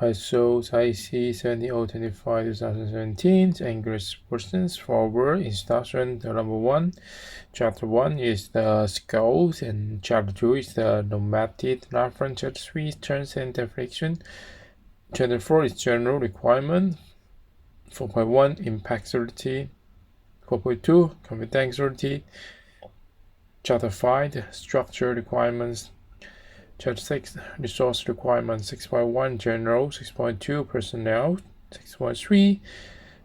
ISO IC 70025 2017 English persons forward instruction. The number 1. Chapter 1 is the scope, and chapter 2 is the normative reference. Chapter 3 is terms and definition. Chapter 4 is general requirement. 4.1 impactability. 4.2 confidentiality. Chapter 5 the structure requirements. Chapter 6 resource requirements. 6.1 general. 6.2 personnel. 6.3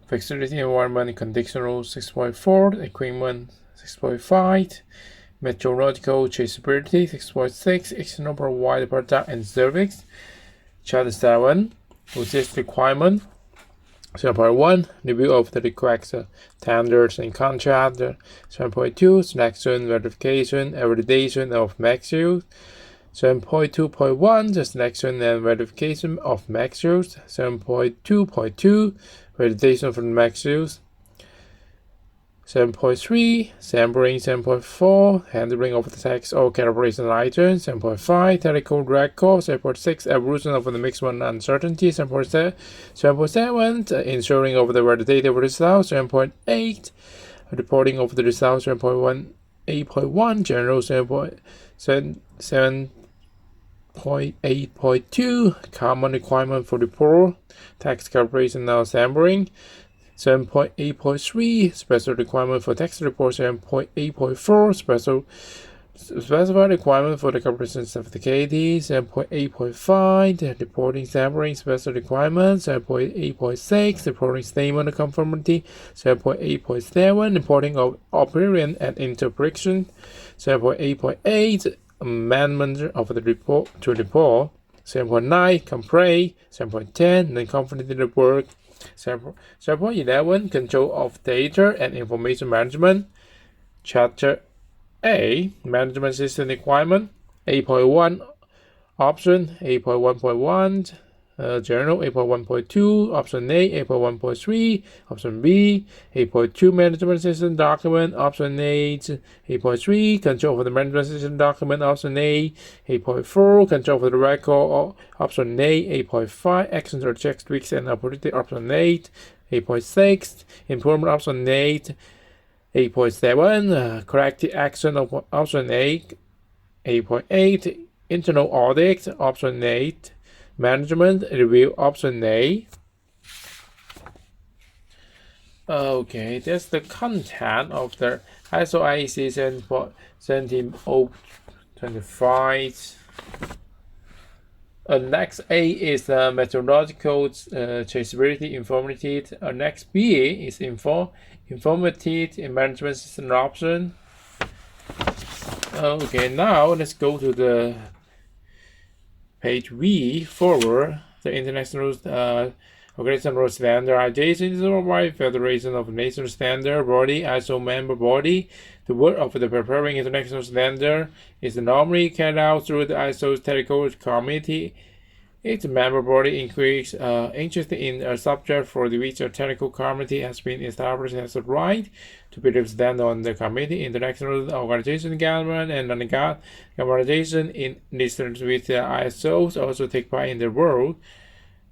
facility environment conditional. 6.4 equipment. 6.5 meteorological traceability. 6.6 external provider product and service. Chapter 7 process requirement. 7.1 review of the request standards and contract. 7.2 selection, verification, and validation of max use. 7.2.1 the selection and verification of max use. 7.2.2 validation for max use. 7.3 sampling. 7.4 handling of the text or calibration items. 7.5 technical record. 7.6 evolution of the mixed-one uncertainty. 7.7 ensuring of the validated results. 7.8 reporting of the results. 7.1 8.1 general. 7.8.2 common requirement for report text calibration and sampling. 7.8.3 special requirement for text report. 7.8.4 specified requirement for the calibration certificate. 7.8.5 reporting sampling special requirements. 7.8.6 reporting statement of conformity. 7.8.7 reporting of opinion and interpretation. 7.8.8 amendment of the report to report. 7.9 complaint. 7.10 non-confidential work. 7.11 control of data and information management. Chapter A management system requirement. 8.1 option. 8.1.1 general. 8.1.2 option A. 8.1.3 option B. 8.2 management system document option A. 8.3 control of the management system document option A. 8.4 control of the record option A. 8.5 actions or checks tweaks and opportunity option 8. 8.6 improvement option 8. 8.7 corrective action of option 8. 8.8 internal audit option 8. Management review option A. Okay, that's the content of the ISO IEC 17025. Next A is the methodological traceability informative. Next B is informative management system option. Okay, now let's go to the page V forward. The International Organizational Standardization is a worldwide federation of national standard body, ISO member body. The work of the preparing international standard is normally carried out through the ISO technical committee. Its member body increase interest in a subject for which a technical committee has been established as a right to be represented on the committee. International organization, government, and non-government organization in listeners with the ISOs also take part in the world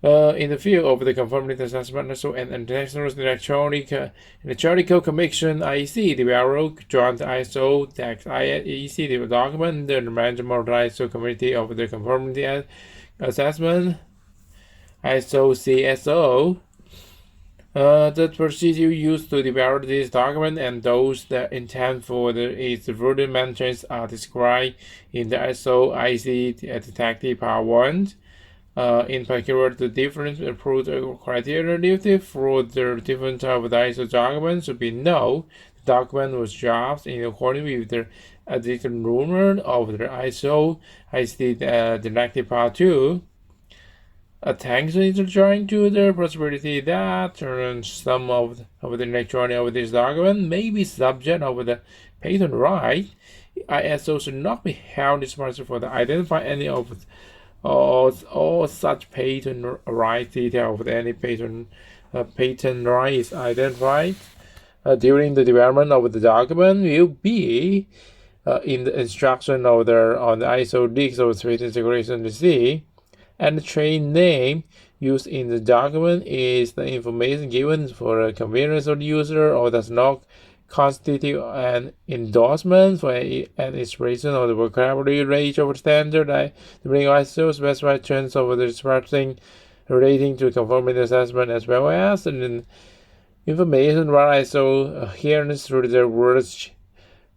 in the field of the conformity assessment and international electronic commission IEC developed joint ISO text IEC document the management of the ISO committee of the conformity assessment ISO CSO. The procedure used to develop this document and those that intend for its further maintenance are described in the ISO IEC Detective Part 1. In particular, the different approved criteria for the different type of the ISO document should be known. The document was drafted in accordance with the additional ruler of the ISO IEC Detective Part 2. Attention is drawing to the possibility that some of the electronic of this document may be subject of the patent right. ISO should not be held responsible for the identify any of all such patent right detail of any patent right is identified during the development of the document will be in the instruction of on the ISO leaks of patent declaration receipt. and the train name used in the document is the information given for the convenience of the user or does not constitute an endorsement for an expression of the vocabulary range of standard. The bring ISO specified terms of the expressing relating to conformity assessment as well as an information where ISO adherence through the words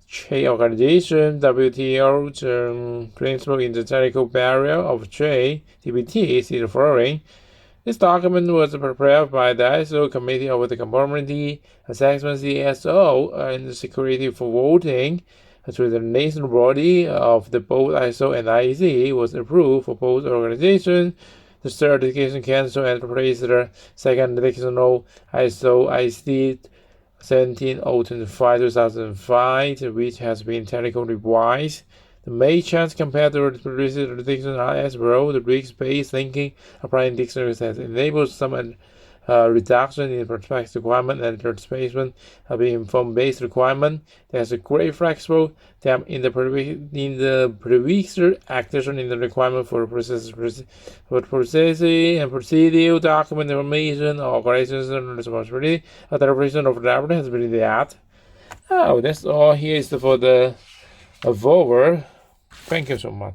trade organization, WTO, principle in the technical barrier of trade, TBT, is the following. This document was prepared by the ISO Committee of the Conformity Assessment CSO and the Security for Voting to the national body of the both ISO and IEC was approved for both organizations. The Certification Council and placed the second additional ISO IC 17025-2005, which has been technically revised. The main change compared to the previous dictionary are as well. The risk-based thinking applying dictionaries has enabled some reduction in perspective requirement and replacement of the informed-based requirement. There's a great flexible depth in the previous action in the requirement for processing and procedural document information, organizations and responsibility. A derivation of the has been that. Oh, that's all here is for the forward. Thank you so much.